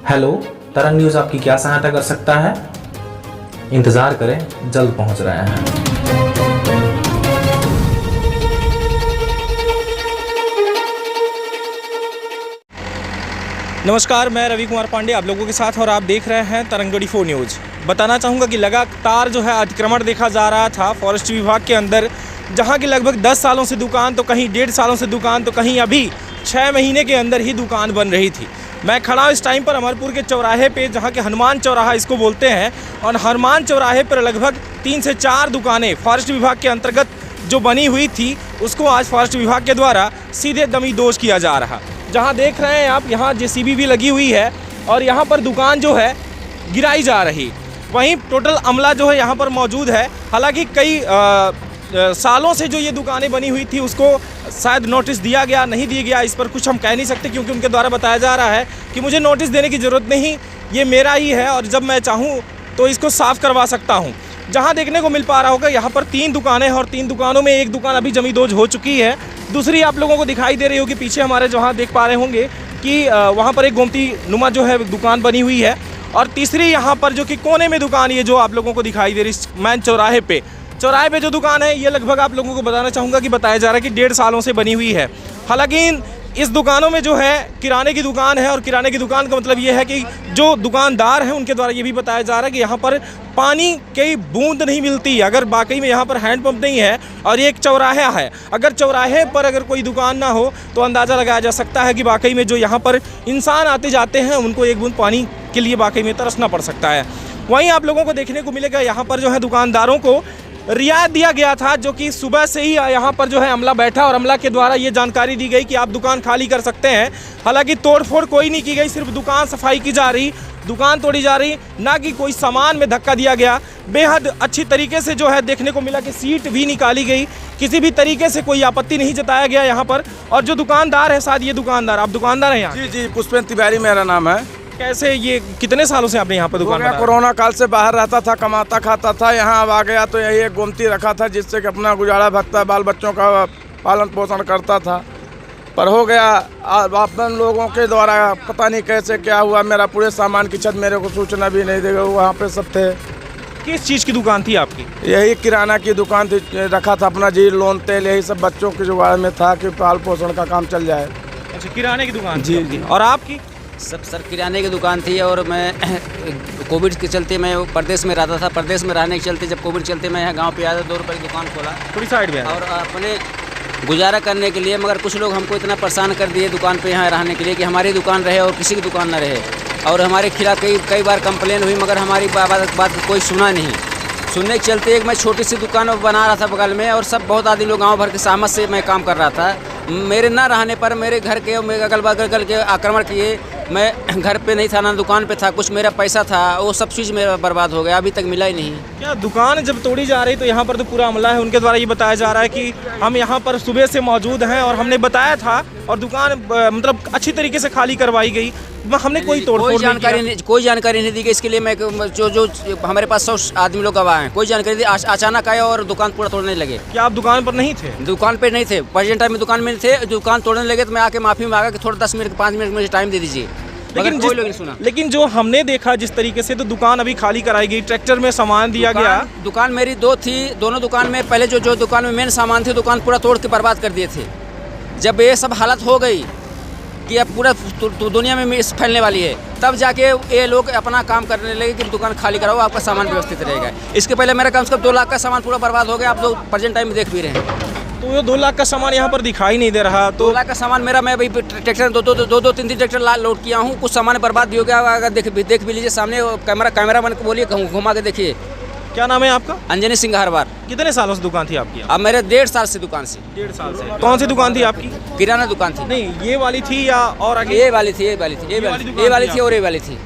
Hello, तरंग news आपकी क्या सहायता कर सकता है? इंतज़ार करें, जल्द पहुंच रहे हैं। नमस्कार, मैं रवि कुमार पांडे आप लोगों के साथ और आप देख रहे हैं तरंग 24 न्यूज़। बताना चाहूँगा कि लगातार जो है अतिक्रमण देखा जा रहा था फॉरेस्ट विभाग के अंदर, जहाँ की लगभग 10 सालों से दुकान, तो कहीं 1.5 सालों से दुकान, तो कहीं अभी 6 महीने के अंदर ही दुकान बन रही थी। मैं खड़ा हूँ इस टाइम पर अमरपुर के चौराहे पे, जहाँ के हनुमान चौराहा इसको बोलते हैं, और हनुमान चौराहे पर लगभग 3 से 4 दुकानें फॉरेस्ट विभाग के अंतर्गत जो बनी हुई थी, उसको आज फॉरेस्ट विभाग के द्वारा सीधे दमीदोज किया जा रहा। जहाँ देख रहे हैं आप, यहाँ जेसीबी भी लगी हुई है और यहाँ पर दुकान जो है गिराई जा रही। वहीं टोटल अमला जो है यहाँ पर मौजूद है। हालांकि कई सालों से जो ये दुकानें बनी हुई थी, उसको शायद नोटिस दिया गया, नहीं दिया गया, इस पर कुछ हम कह नहीं सकते, क्योंकि उनके द्वारा बताया जा रहा है कि मुझे नोटिस देने की ज़रूरत नहीं, ये मेरा ही है और जब मैं चाहूँ तो इसको साफ़ करवा सकता हूँ। जहाँ देखने को मिल पा रहा होगा, यहाँ पर 3 दुकानें हैं और 3 दुकानों में एक दुकान अभी जमींदोज हो चुकी है। दूसरी आप लोगों को दिखाई दे रही होगी पीछे हमारे, जहाँ देख पा रहे होंगे कि वहाँ पर एक गोमती नुमा जो है दुकान बनी हुई है। और तीसरी यहाँ पर जो कि कोने में दुकान, ये जो आप लोगों को दिखाई दे रही मैन चौराहे पे जो दुकान है, ये लगभग आप लोगों को बताना चाहूँगा कि बताया जा रहा है कि 1.5 सालों से बनी हुई है। हालांकि इस दुकानों में जो है किराने की दुकान है, और किराने की दुकान का मतलब ये है कि जो दुकानदार हैं उनके द्वारा ये भी बताया जा रहा है कि यहाँ पर पानी की बूंद नहीं मिलती। अगर वाकई में यहाँ पर हैंडपंप नहीं है और ये एक चौराहा है, अगर चौराहे पर अगर कोई दुकान ना हो तो अंदाज़ा लगाया जा सकता है कि वाकई में जो यहाँ पर इंसान आते जाते हैं उनको एक बूंद पानी के लिए वाकई में तरसना पड़ सकता है। वहीं आप लोगों को देखने को मिलेगा यहाँ पर जो है दुकानदारों को रियायत दिया गया था, जो कि सुबह से ही यहाँ पर जो है अमला बैठा और अमला के द्वारा ये जानकारी दी गई कि आप दुकान खाली कर सकते हैं। हालांकि तोड़फोड़ कोई नहीं की गई, सिर्फ दुकान सफाई की जा रही, दुकान तोड़ी जा रही, ना कि कोई सामान में धक्का दिया गया। बेहद अच्छी तरीके से जो है देखने को मिला कि सीट भी निकाली गई, किसी भी तरीके से कोई आपत्ति नहीं जताया गया यहाँ पर। और जो दुकानदार है, शायद ये दुकानदार, आप दुकानदार हैं यहाँ? जी, पुष्पेंद्र तिवारी मेरा नाम है। कैसे, ये कितने सालों से आपने यहाँ पर दुकान बनाया? कोरोना काल से बाहर रहता था, कमाता खाता था, यहाँ अब आ गया तो यही एक गोमती रखा था, जिससे कि अपना गुजारा भगता, बाल बच्चों का पालन पोषण करता था। पर हो गया अपन लोगों के द्वारा, पता नहीं कैसे क्या हुआ, मेरा पूरे सामान की छत मेरे को सूचना भी नहीं देगा, वहाँ पे सब थे। किस चीज़ की दुकान थी आपकी? यही किराना की दुकान थी, रखा था अपना जी, लोन तेल यही सब बच्चों के जुगाड़ में था कि पाल पोषण का काम चल जाए। अच्छा, किराने की दुकान जी जी। और आपकी? सब सर किराने की दुकान थी, और मैं कोविड के चलते मैं प्रदेश में रहता था। प्रदेश में रहने के चलते जब कोविड चलते मैं यहाँ गांव पे आया, 2 रुपये की दुकान खोला थोड़ी साइड में, और अपने गुजारा करने के लिए। मगर कुछ लोग हमको इतना परेशान कर दिए दुकान पे यहाँ रहने के लिए कि हमारी दुकान रहे और किसी की दुकान न रहे, और हमारे खिलाफ कई बार कंप्लेन हुई, मगर हमारी बात कोई सुना नहीं। सुनने के चलते एक मैं छोटी सी दुकान बना रहा था बगल में, और सब बहुत आदमी लोग गाँव भर के सहमत से मैं काम कर रहा था। मेरे ना रहने पर मेरे घर के और मेरे अगल बगल के आक्रमण किए। मैं घर पे नहीं था, ना दुकान पे था, कुछ मेरा पैसा था, वो सब चीज़ मेरा बर्बाद हो गया, अभी तक मिला ही नहीं। क्या दुकान जब तोड़ी जा रही तो यहाँ पर तो पूरा अमला है, उनके द्वारा ये बताया जा रहा है कि हम यहाँ पर सुबह से मौजूद हैं और हमने बताया था, और दुकान मतलब अच्छी तरीके से खाली करवाई गई, हमने कोई कोई जानकारी नहीं दी गई। इसके लिए मैं जो हमारे पास 100 आदमी लोग गवाह हैं, कोई जानकारी दी। अचानक आया और दुकान पूरा तोड़ने लगे। क्या आप दुकान पर नहीं थे? दुकान पे नहीं थे, प्रेजेंट टाइम में दुकान में थे, दुकान तोड़ने लगे तो मैं आके माफ़ी मांगा कि थोड़ा 10 मिनट 5 मिनट मुझे टाइम दे दीजिए, लेकिन कोई लोग नहीं सुना। लेकिन जो हमने देखा जिस तरीके से, तो दुकान अभी खाली कराई गई, ट्रैक्टर में सामान दिया गया। दुकान मेरी 2 थी, दोनों दुकान में पहले जो दुकान में मेन सामान थे, दुकान पूरा तोड़ के बर्बाद कर दिए थे। जब ये सब हालत हो गई कि अब पूरा दुनिया में फैलने वाली है, तब जाके ये लोग अपना काम करने लगे कि दुकान खाली कराओ, आपका सामान व्यवस्थित रहेगा। इसके पहले मेरा कम से कम 2 लाख का सामान पूरा बर्बाद हो गया, आप लोग प्रेजेंट टाइम में देख भी रहे हैं। तो ये 2 लाख का सामान यहाँ पर दिखाई नहीं दे रहा। तो 2 लाख का सामान मेरा, मैं भाई ट्रैक्टर 2-3 ट्रैक्टर लोड किया हूँ, कुछ सामान बर्बाद भी हो गया। अगर देख भी लीजिए सामने कैमरा मैन को बोलिए घुमा के देखिए। क्या नाम है आपका? अंजनी सिंह हरवार। कितने सालों से दुकान थी आपकी? अब मेरे 1.5 साल से दुकान से। 1.5 साल से। कौन सी दुकान थी आपकी? किराना दुकान थी। नहीं, ये वाली थी या और आगे? ये वाली थी और ये वाली थी।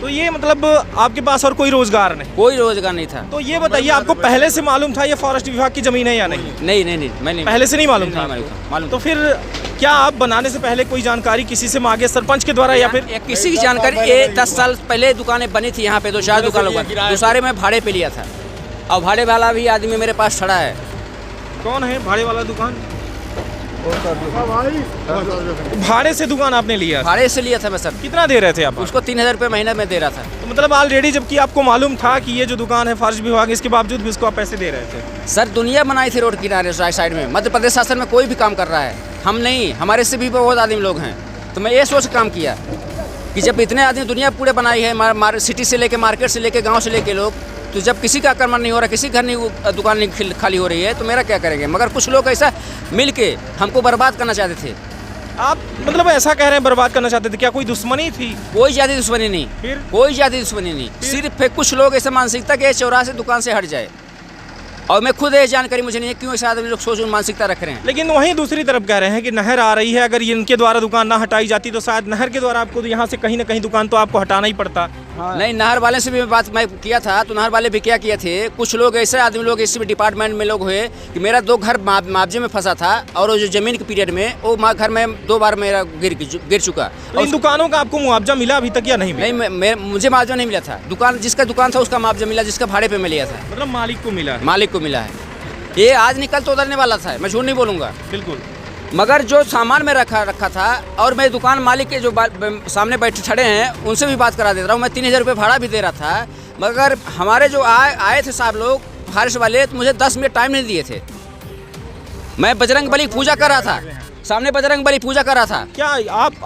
तो ये मतलब आपके पास और कोई रोजगार नहीं? कोई रोजगार नहीं था। तो ये बताइए, आपको पहले से मालूम था ये फॉरेस्ट विभाग की जमीन है या नहीं? नहीं, मैं नहीं, पहले से नहीं मालूम था? मालूम। तो फिर क्या आप बनाने से पहले कोई जानकारी किसी से मांगे, सरपंच के द्वारा या फिर किसी की जानकारी? 10 साल पहले दुकानें बनी थी यहाँ पे, 2-4 दुकान लोग, दूसरे में भाड़े पे लिया था, और भाड़े वाला भी आदमी मेरे पास खड़ा है। कौन है भाड़े वाला दुकान? भाड़े से दुकान आपने लिया? भाड़े से लिया था मैं सर। कितना दे रहे थे आप उसको 3000 रुपये महीना में दे रहा था। तो मतलब ऑलरेडी जबकि आपको मालूम था कि ये जो दुकान है फॉरेस्ट विभाग, इसके बावजूद भी उसको आप पैसे दे रहे थे? सर दुनिया बनाई थी रोड किनारे साइड में, मध्य प्रदेश शासन में कोई भी काम कर रहा है, हम नहीं, हमारे से भी बहुत आदमी लोग हैं। तो मैं ये सोच काम किया कि जब इतने आदमी दुनिया पूरे बनाई है, सिटी से लेके मार्केट से लेके गाँव से लेके लोग, तो जब किसी का आक्रमण नहीं हो रहा, किसी घर नहीं दुकान नहीं खाली हो रही है, तो मेरा क्या करेंगे? मगर कुछ लोग ऐसा मिल के हमको बर्बाद करना चाहते थे। आप मतलब ऐसा कह रहे हैं बर्बाद करना चाहते थे? क्या कोई दुश्मनी थी? कोई ज़्यादा दुश्मनी नहीं, फिर कोई ज़्यादा दुश्मनी नहीं, सिर्फ कुछ लोग ऐसा मानसिकता के चौराहे से दुकान से हट जाए, और मैं खुद ये जानकारी मुझे नहीं है क्यों ऐसा आदमी लोग सोच मानसिकता रख रहे हैं। लेकिन वहीं दूसरी तरफ कह रहे हैं कि नहर आ रही है, अगर ये इनके द्वारा दुकान ना हटाई जाती तो शायद नहर के द्वारा आपको तो यहाँ से कहीं ना कहीं दुकान तो आपको हटाना ही पड़ता। नहीं, नहर वाले से भी मैं किया था, तो नहर वाले भी क्या किए थे, कुछ लोग ऐसे आदमी लोग इसी डिपार्टमेंट में लोग हुए कि मेरा 2 घर मुआवजे में फंसा था, और वो जो जमीन के पीरियड में वो घर में 2 बार मेरा गिर चुका। और इन दुकानों का आपको मुआवजा मिला अभी तक या नहीं मिला? नहीं, मुझे मुआवजा नहीं मिला था। जिसका दुकान था उसका मुआवजा मिला, जिसका भाड़े पे मैं लिया था। मतलब मालिक को मिला? मालिक को मिला है। ये आज निकल तो उधरने वाला था, मैं झूठ नहीं बोलूँगा। बिल्कुल। मगर जो सामान में रखा था, और मैं दुकान मालिक के जो सामने बैठे खड़े हैं उनसे भी बात करा दे रहा हूँ। मैं 3000 रुपये भाड़ा भी दे रहा था, मगर हमारे जो आए थे साहब लोग फॉरेस्ट वाले, तो मुझे 10 मिनट टाइम नहीं दिए थे। मैं बजरंग बली पूजा कर रहा था, सामने बजरंग बली पूजा कर रहा था। क्या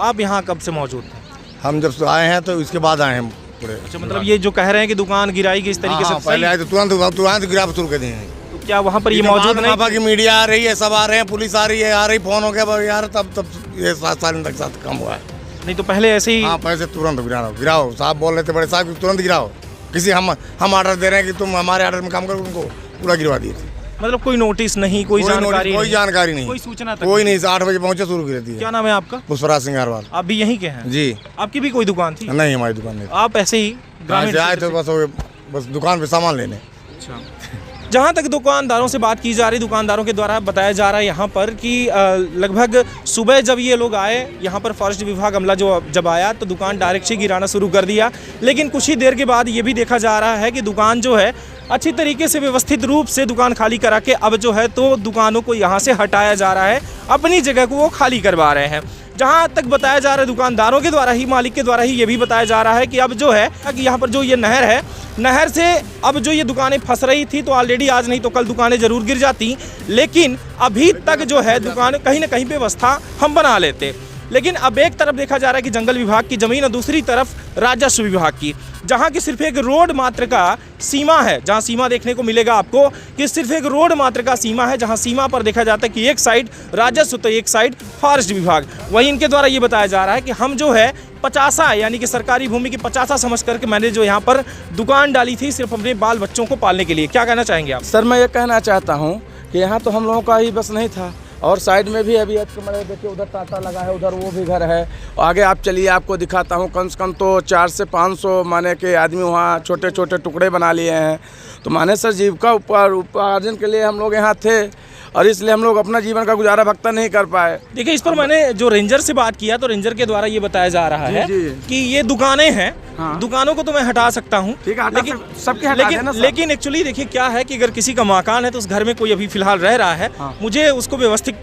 आप यहाँ कब से मौजूद थे? हम जब से आए हैं तो इसके बाद आए हैं पूरे। अच्छा, मतलब ये जो कह रहे हैं कि दुकान गिराई गई इस तरीके से, पहले आए तो तुरंत गिरा शुरू कर दिए। तो क्या वहाँ पर ये मौजूद नहीं? बाकी मीडिया आ रही है, सब आ रहे हैं, पुलिस आ रही है, फोन हो गया यार, तब ये 7 साल तक साथ कम हुआ है। नहीं तो पहले ऐसे ही? हाँ, पैसे तुरंत गिराओ। साहब बोल रहे थे बड़े साहब तुरंत गिराओ। किसी हम ऑर्डर दे रहे हैं कि तुम हमारे ऑर्डर में काम करो, उनको पूरा गिरवा दिए थे। मतलब कोई नोटिस नहीं, कोई जानकारी नहीं, कोई सूचना तक कोई नहीं। 8 बजे पहुंचे, शुरू कर दी। क्या नाम है आपका? पुष्पराज सिंह अग्रवाल। आप भी यहीं के हैं? जी। आपकी भी कोई दुकान थी? नहीं, हमारी दुकान नहीं। आप ऐसे ही ग्रामीण आए थे बस दुकान पे सामान लेने। अच्छा, जहाँ तक दुकानदारों से बात की जा रही, दुकानदारों के द्वारा बताया जा रहा है यहाँ पर कि लगभग सुबह जब ये लोग आए यहाँ पर, फॉरेस्ट विभाग अमला जब आया तो दुकान डायरेक्ट से गिराना शुरू कर दिया। लेकिन कुछ ही देर के बाद ये भी देखा जा रहा है कि दुकान जो है अच्छी तरीके से व्यवस्थित रूप से दुकान खाली करा के अब जो है तो दुकानों को यहाँ से हटाया जा रहा है, अपनी जगह को वो खाली करवा रहे हैं। जहाँ तक बताया जा रहा है दुकानदारों के द्वारा ही, मालिक के द्वारा ही ये भी बताया जा रहा है कि अब जो है कि यहाँ पर जो ये नहर है, नहर से अब जो ये दुकानें फंस रही थी तो ऑलरेडी आज नहीं तो कल दुकानें ज़रूर गिर जाती, लेकिन अभी तक जो है दुकान कहीं ना कहीं व्यवस्था हम बना लेते। लेकिन अब एक तरफ देखा जा रहा है कि जंगल विभाग की ज़मीन और दूसरी तरफ राजस्व विभाग की, जहाँ की सिर्फ एक रोड मात्र का सीमा है, जहाँ सीमा देखने को मिलेगा आपको कि सिर्फ एक रोड मात्र का सीमा है, जहाँ सीमा पर देखा जाता है कि एक साइड राजस्व तो एक साइड फॉरेस्ट विभाग। वहीं इनके द्वारा ये बताया जा रहा है कि हम जो है 50 यानी कि सरकारी भूमि की 50 समझ करके मैंने जो यहाँ पर दुकान डाली थी सिर्फ अपने बाल बच्चों को पालने के लिए। क्या कहना चाहेंगे आप? सर, मैं ये कहना चाहता हूँ कि यहाँ तो हम लोगों का ही बस नहीं था, और साइड में भी अभी देखिए उधर टाटा लगा है, उधर वो भी घर है। आगे आप चलिए, आपको दिखाता हूँ। कम से कम तो 400 से 500 माने के आदमी वहाँ छोटे छोटे टुकड़े बना लिए हैं। तो माने सर जीविका उपार्जन के लिए हम लोग यहाँ थे, और इसलिए हम लोग अपना जीवन का गुजारा भत्ता नहीं कर पाए। देखिए, इस पर मैंने जो रेंजर से बात किया तो रेंजर के द्वारा ये बताया जा रहा है कि ये दुकानें हैं, हाँ। दुकानों को तो मैं हटा सकता हूँ, लेकिन एक्चुअली देखिए क्या है कि अगर किसी का मकान है तो उस घर में कोई अभी फिलहाल रह रहा है, हाँ। मुझे उसको व्यवस्थित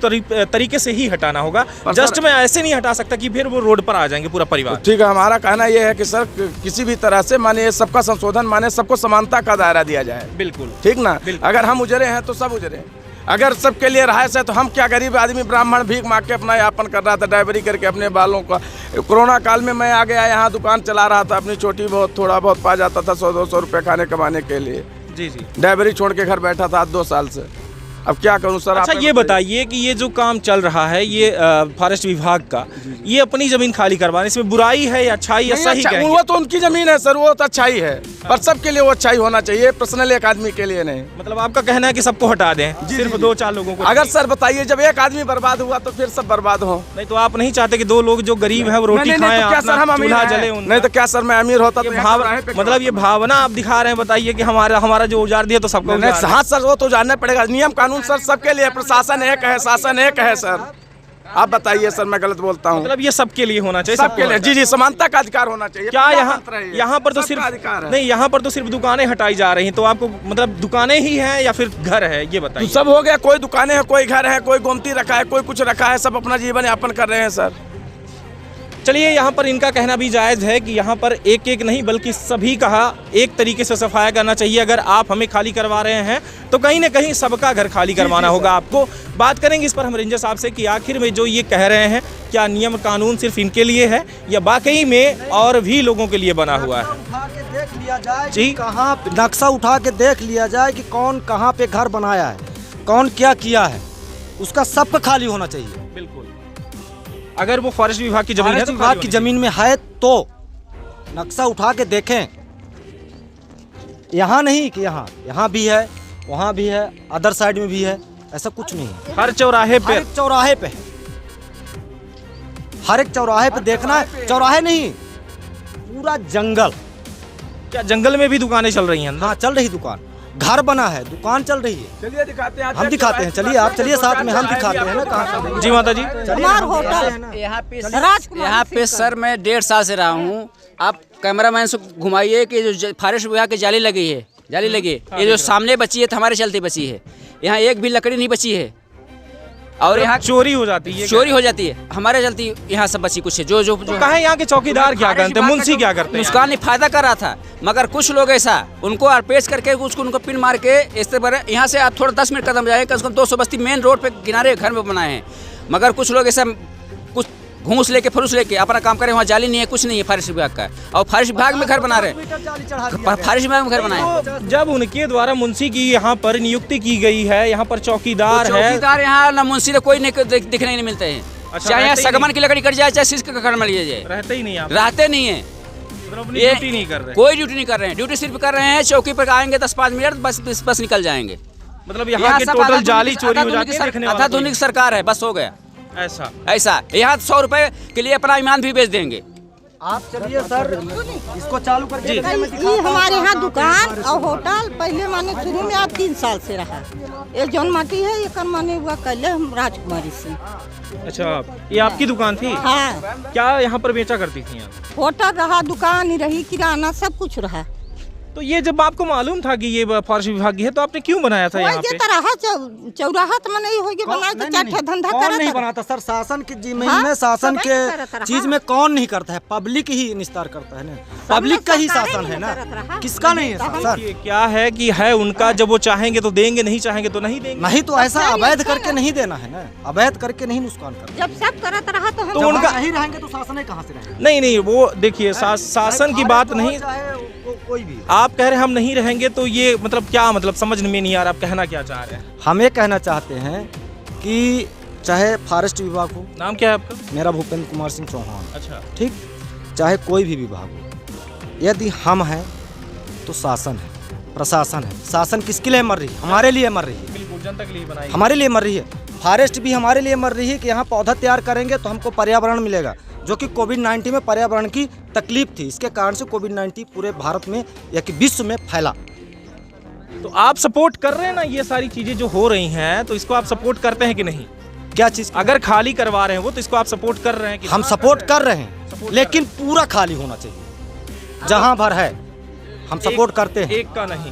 तरीके से ही हटाना होगा। जस्ट मैं ऐसे नहीं हटा सकता कि फिर वो रोड पर आ जाएंगे पूरा परिवार। ठीक है, हमारा कहना ये है कि सर किसी भी तरह से माने सबका संशोधन, माने सबको समानता का दायरा दिया जाए। बिल्कुल ठीक ना। अगर हम उजरे हैं तो सब उजरे, अगर सबके लिए रहायश है तो हम क्या, गरीब आदमी ब्राह्मण भीख मांग के अपना यापन कर रहा था, ड्राइवरी करके अपने बालों का। कोरोना काल में मैं आ गया यहाँ, दुकान चला रहा था अपनी छोटी बहुत, थोड़ा बहुत पा जाता था 100-200 रुपये खाने कमाने के लिए। जी। ड्राइवरी छोड़ के घर बैठा था 2 साल से। अब क्या करूं सर? अच्छा, ये बताइए कि ये जो काम चल रहा है ये फॉरेस्ट विभाग का, ये अपनी जमीन खाली करवाने, इसमें बुराई है या अच्छाई या सही कहेंगे? वो तो उनकी जमीन है सर, वो तो अच्छाई है, पर सबके लिए वो अच्छाई होना चाहिए, पर्सनल एक आदमी के लिए नहीं। मतलब आपका कहना है कि सबको हटा दें, सिर्फ 2-4 लोगों को? अगर सर बताइए, जब एक आदमी बर्बाद हुआ तो फिर सब बर्बाद हो। नहीं तो आप नहीं चाहते कि 2 लोग जो गरीब है वो रोटी खाएं, चूल्हा जले? नहीं तो क्या सर, मैं अमीर होता तो मतलब ये भावना आप दिखा रहे हैं? बताइए कि हमारा जो उजाड़ दिया तो सबको? हाँ सर, वो तो जानना पड़ेगा। नियम कानून सर सबके लिए, प्रशासन एक है, शासन एक है सर। आप बताइए सर, मैं गलत बोलता हूँ? मतलब ये सबके लिए होना चाहिए, सबके लिए, जी जी, समानता का अधिकार होना चाहिए। क्या पूरा यहाँ मंत्र है ये। यहाँ पर तो सबका सिर्फ अधिकार है। नहीं, यहाँ पर तो सिर्फ दुकानें हटाई जा रही हैं, तो आपको मतलब दुकानें ही हैं या फिर घर है, ये बताइए। सब हो गया, कोई दुकानें हैं, कोई घर है, कोई गोमती रखा है, कोई कुछ रखा है, सब अपना जीवन यापन कर रहे हैं सर। चलिए, यहाँ पर इनका कहना भी जायज़ है कि यहाँ पर एक एक नहीं बल्कि सभी का एक तरीके से सफाया करना चाहिए। अगर आप हमें खाली करवा रहे हैं तो कहीं ना कहीं सबका घर खाली करवाना होगा आपको। बात करेंगे इस पर हम रेंजर साहब से कि आखिर में जो ये कह रहे हैं, क्या नियम कानून सिर्फ इनके लिए है या वाकई में और भी लोगों के लिए बना हुआ है। उठा के देख लिया जाए जी। कि कहाँ नक्शा उठा के देख लिया जाए कि कौन कहाँ पे घर बनाया है, कौन क्या किया है, उसका सबका खाली होना चाहिए। बिल्कुल, अगर वो फॉरेस्ट विभाग की जमीन है फॉरेस्ट तो विभाग की जमीन में है तो नक्शा उठा के देखें। यहाँ नहीं कि यहाँ भी है, वहाँ भी है, अदर साइड में भी है, ऐसा कुछ नहीं है। हर चौराहे पे, हर एक चौराहे पे है, हर एक चौराहे पे देखना है। चौराहे नहीं, पूरा जंगल। क्या जंगल में भी दुकानें चल रही हैं? हाँ, चल रही दुकान, घर बना है, दुकान चल रही है। चलिए दिखाते हैं, हम दिखाते हैं, चलिए आप चलिए साथ में, हम दिखाते हैं ना कहाँ। जी माता जी। हमार होटल यहाँ पे सर मैं 1.5 साल से रहा हूँ। आप कैमरामैन से घुमाइए कि जो फॉरेस्ट विभाग की जाली लगी है, ये जो सामने बची है तो हमारे चलते बची है। यहाँ एक भी लकड़ी नहीं बची है और यहाँ चोरी हो जाती है, चोरी हो जाती है, हमारे चलती यहाँ सब बची कुछ है। जो जो तो कहे यहाँ के चौकीदार क्या करते हैं, मुंशी क्या करते हैं? नुकसान नहीं, फायदा कर रहा था, मगर कुछ लोग ऐसा उनको आरपेश करके उसको उनको पिन मार के इस तरह यहाँ से आप थोड़ा 10 मिनट कदम जाए, कम से कम 200 बस्ती मेन रोड पे किनारे घर में बनाए हैं, मगर कुछ लोग ऐसा कुछ घूस लेके फरूस लेके अपना काम करें। वहाँ जाली नहीं है, कुछ नहीं है फॉरेस्ट विभाग का, और फॉरेस्ट विभाग में घर बना रहे हैं, फॉरेस्ट विभाग में घर बनाए। तो जब उनके द्वारा मुंशी की यहाँ पर नियुक्ति की गई है, यहाँ पर चौकीदार है, चौकीदार यहाँ न मुंशी ने कोई दिखने नहीं मिलते हैं। अच्छा, चाहे यहाँ रहते ही सगमन की लकड़ी कट जाए, चाहे शीश का घर में लिया जाए, रहते ही नहीं आप, रहते नहीं है, मतलब अपनी ये ड्यूटी नहीं कर रहे। कोई ड्यूटी नहीं कर रहे हैं। ड्यूटी सिर्फ कर रहे हैं चौकी पर आएंगे 10-5 मिनट, बस निकल जाएंगे। मतलब यहाँ के टोटल जाली चोरी हो जाती है, देखने वाला कोई आधुनिक सरकार है, बस हो गया। ऐसा यहाँ 100 रुपए के लिए अपना ईमान भी बेच देंगे। आप चलिए सर, इसको चालू करके ये हमारे यहाँ दुकान और होटल पहले माने शुरू में आज 3 साल से रहा। ये जौन माटी है ये कर माने हुआ कल हम राजकुमारी से। अच्छा, ये आपकी दुकान थी? हाँ, क्या यहाँ पर बेचा करती थी आप? होटल रहा, दुकान ही रही, किराना सब कुछ रहा। तो ये जब आपको मालूम था कि ये फॉरेस्ट विभाग की है तो आपने क्यों बनाया था यहाँ पे? चौराहा तो मैंने हो गया बनाया तो चार धंधा कौन करा नहीं था। बनाता सर, शासन की जमीन हाँ, में शासन सब ऐसे करता के रहा। चीज में कौन नहीं करता है, पब्लिक ही निस्तार करता है ना, पब्लिक का ही शासन है ना, किसका नहीं है सर। ये क्या है कि है उनका, जब वो चाहेंगे तो देंगे, नहीं चाहेंगे तो नहीं देंगे। नहीं तो ऐसा अवैध करके नहीं देना है ना, अवैध करके नहीं नुकसान करना। जब सब करत रहा तो हम तो उनका नहीं रहेंगे तो शासन कहाँ से रहेगा? नहीं, वो देखिए शासन की बात नहीं, कोई भी। आप कह रहे हैं हम नहीं रहेंगे तो ये मतलब क्या, मतलब समझ में नहीं आ रहा आप कहना क्या चाह रहे हैं। हम ये कहना चाहते हैं कि चाहे फॉरेस्ट विभाग हो, नाम क्या है आपका? मेरा भूपेंद्र कुमार सिंह चौहान, अच्छा, ठीक, चाहे कोई भी विभाग हो, यदि हम हैं तो शासन है, प्रशासन है। शासन किसके लिए मर रही है? हमारे लिए मर रही है, बिल्कुल जनता के लिए बनाई, हमारे लिए मर रही है। फॉरेस्ट भी हमारे लिए मर रही है कि यहाँ पौधा तैयार करेंगे तो हमको पर्यावरण मिलेगा, जो कि कोविड-19 में पर्यावरण की तकलीफ थी, इसके कारण से कोविड-19 पूरे भारत में या कि विश्व में फैला। तो आप सपोर्ट कर रहे हैं ना ये सारी चीजें जो हो रही हैं, तो इसको आप सपोर्ट करते हैं कि नहीं? क्या चीज़? अगर खाली करवा रहे हैं वो, तो इसको आप सपोर्ट कर रहे हैं कि हम सपोर्ट कर रहे हैं, लेकिन पूरा खाली होना चाहिए। जहाँ भर है हम सपोर्ट करते हैं, एक का नहीं,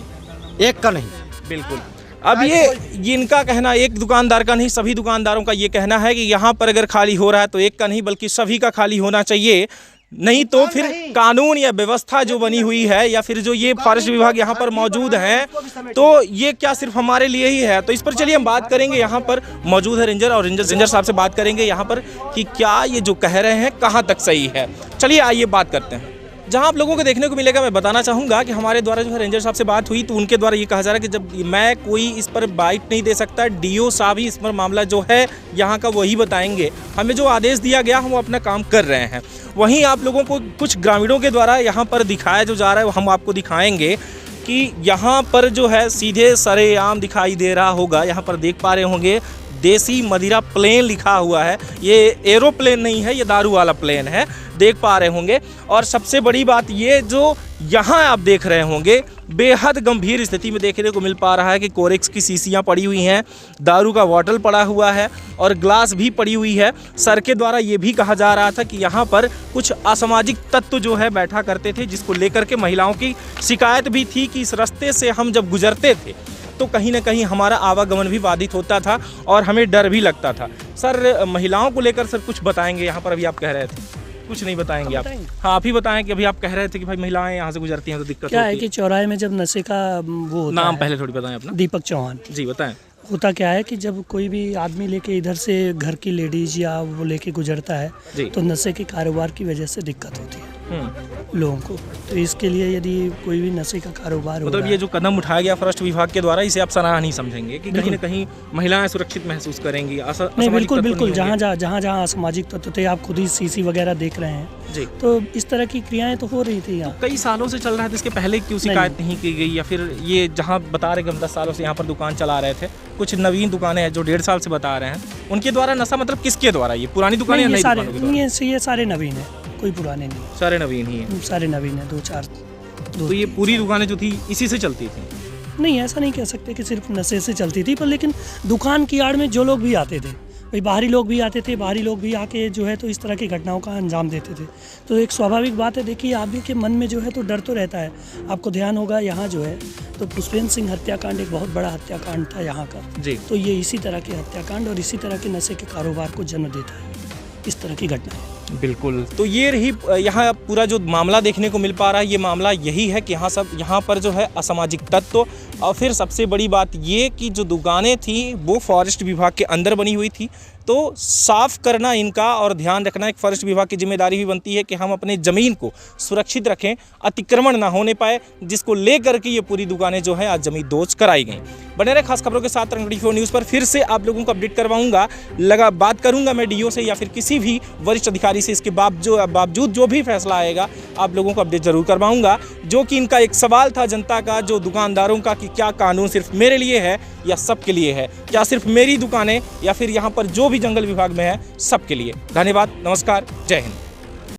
एक का नहीं। बिल्कुल। अब ये इनका कहना, एक दुकानदार का नहीं, सभी दुकानदारों का ये कहना है कि यहाँ पर अगर खाली हो रहा है तो एक का नहीं बल्कि सभी का खाली होना चाहिए, नहीं तो फिर कानून या व्यवस्था जो बनी हुई है या फिर जो ये फॉरेस्ट विभाग यहाँ पर मौजूद हैं तो ये क्या सिर्फ हमारे लिए ही है। तो इस पर चलिए हम बात करेंगे, यहाँ पर मौजूद है रेंजर, और रेंजर साहब से बात करेंगे यहाँ पर कि क्या ये जो कह रहे हैं कहाँ तक सही है। चलिए आइए बात करते हैं। जहाँ आप लोगों को देखने को मिलेगा, मैं बताना चाहूँगा कि हमारे द्वारा जो है रेंजर साहब से बात हुई तो उनके द्वारा ये कहा जा रहा है कि जब मैं कोई इस पर बाइट नहीं दे सकता, डीओ साहब ही इस पर मामला जो है यहाँ का वही बताएंगे, हमें जो आदेश दिया गया हम अपना काम कर रहे हैं। वहीं आप लोगों को कुछ ग्रामीणों के द्वारा यहाँ पर दिखाया जो जा रहा है वो हम आपको दिखाएंगे कि यहाँ पर जो है सीधे सरेआम दिखाई दे रहा होगा, यहाँ पर देख पा रहे होंगे देसी मदिरा प्लेन लिखा हुआ है। ये एरोप्लेन नहीं है, ये दारू वाला प्लेन है, देख पा रहे होंगे। और सबसे बड़ी बात ये जो यहाँ आप देख रहे होंगे, बेहद गंभीर स्थिति में देखने को मिल पा रहा है कि कोरेक्स की शीशियाँ पड़ी हुई हैं, दारू का बॉटल पड़ा हुआ है और ग्लास भी पड़ी हुई है। सर के द्वारा ये भी कहा जा रहा था कि यहाँ पर कुछ असामाजिक तत्व जो है बैठा करते थे, जिसको लेकर के महिलाओं की शिकायत भी थी कि इस रास्ते से हम जब गुजरते थे तो कहीं ना कहीं हमारा आवागमन भी बाधित होता था और हमें डर भी लगता था। सर, महिलाओं को लेकर सर कुछ बताएंगे? यहाँ पर अभी आप कह रहे थे कुछ नहीं बताएंगे आप? हाँ, आप ही बताएं कि अभी आप कह रहे थे कि भाई महिलाएं यहाँ से गुजरती हैं तो दिक्कत क्या होती है कि चौराहे में जब नशे का वो होता नाम है, पहले थोड़ी बताएं अपना। दीपक चौहान। जी बताएं। होता क्या है कि जब कोई भी आदमी लेके इधर से घर की लेडीज या वो लेके गुजरता है जी। तो नशे के कारोबार की वजह से दिक्कत होती है लोगों को। तो इसके लिए यदि कोई भी नशे का कारोबार हो मतलब रहा ये जो कदम उठाया गया फॉरेस्ट विभाग के द्वारा, इसे आप सराहनीय समझेंगे कि कहीं ना कहीं महिलाएं सुरक्षित महसूस करेंगी? नहीं, बिल्कुल बिल्कुल। जहाँ जहाँ असामाजिक तत्व थे, आप खुद ही सीसी वगैरह देख रहे हैं जी, तो इस तरह की क्रियाएं तो हो रही थी यहाँ। कई सालों से चल रहा है, तो इसके पहले क्यों शिकायत नहीं की गई? या फिर ये जहाँ बता रहे कि हम 10 सालों से यहाँ पर दुकान चला रहे थे, कुछ नवीन दुकानें हैं जो 1.5 साल से बता रहे हैं, उनके द्वारा नशा मतलब किसके द्वारा? ये पुरानी दुकानें या नई दुकानों के द्वारा? ये सारे नवीन है, कोई पुराने नहीं, सारे नवीन ही हैं। सारे नवीन है। 2-4 तो ये पूरी दुकानें जो थी इसी से चलती थी? नहीं, ऐसा नहीं कह सकते कि सिर्फ नशे से चलती थी, पर लेकिन दुकान की आड़ में जो लोग भी आते थे, भाई बाहरी लोग भी आते थे, बाहरी लोग भी आके जो है तो इस तरह की घटनाओं का अंजाम देते थे। तो एक स्वाभाविक बात है, देखिए आदमी के मन में जो है तो डर तो रहता है। आपको ध्यान होगा यहाँ जो है तो पुष्पेंद्र सिंह हत्याकांड एक बहुत बड़ा हत्याकांड था यहाँ का जी। तो ये इसी तरह के हत्याकांड और इसी तरह के नशे के कारोबार को जन्म देता है, इस तरह की घटना है। बिल्कुल। तो ये रही यहाँ पूरा जो मामला देखने को मिल पा रहा है, ये मामला यही है कि यहाँ पर जो है असामाजिक तत्व, और फिर सबसे बड़ी बात ये कि जो दुकानें थी वो फॉरेस्ट विभाग के अंदर बनी हुई थी, तो साफ़ करना इनका और ध्यान रखना एक फॉरेस्ट विभाग की जिम्मेदारी भी बनती है कि हम अपने ज़मीन को सुरक्षित रखें, अतिक्रमण ना होने पाए, जिसको लेकर के ये पूरी दुकानें जो है आज जमींदोज कराई गई। बने रहे खास खबरों के साथ तरंगड़ी न्यूज़ पर। फिर से आप लोगों को अपडेट करवाऊंगा, बात करूंगा मैं डीओ से या फिर किसी भी वरिष्ठ अधिकारी से। इसके बावजूद जो भी फैसला आएगा आप लोगों को अपडेट जरूर करवाऊंगा। जो कि इनका एक सवाल था जनता का, जो दुकानदारों का, कि क्या कानून सिर्फ मेरे लिए है या सबके लिए है? क्या सिर्फ मेरी दुकानें या फिर यहाँ पर जो भी जंगल विभाग में है सबके लिए? धन्यवाद, नमस्कार, जय हिंद।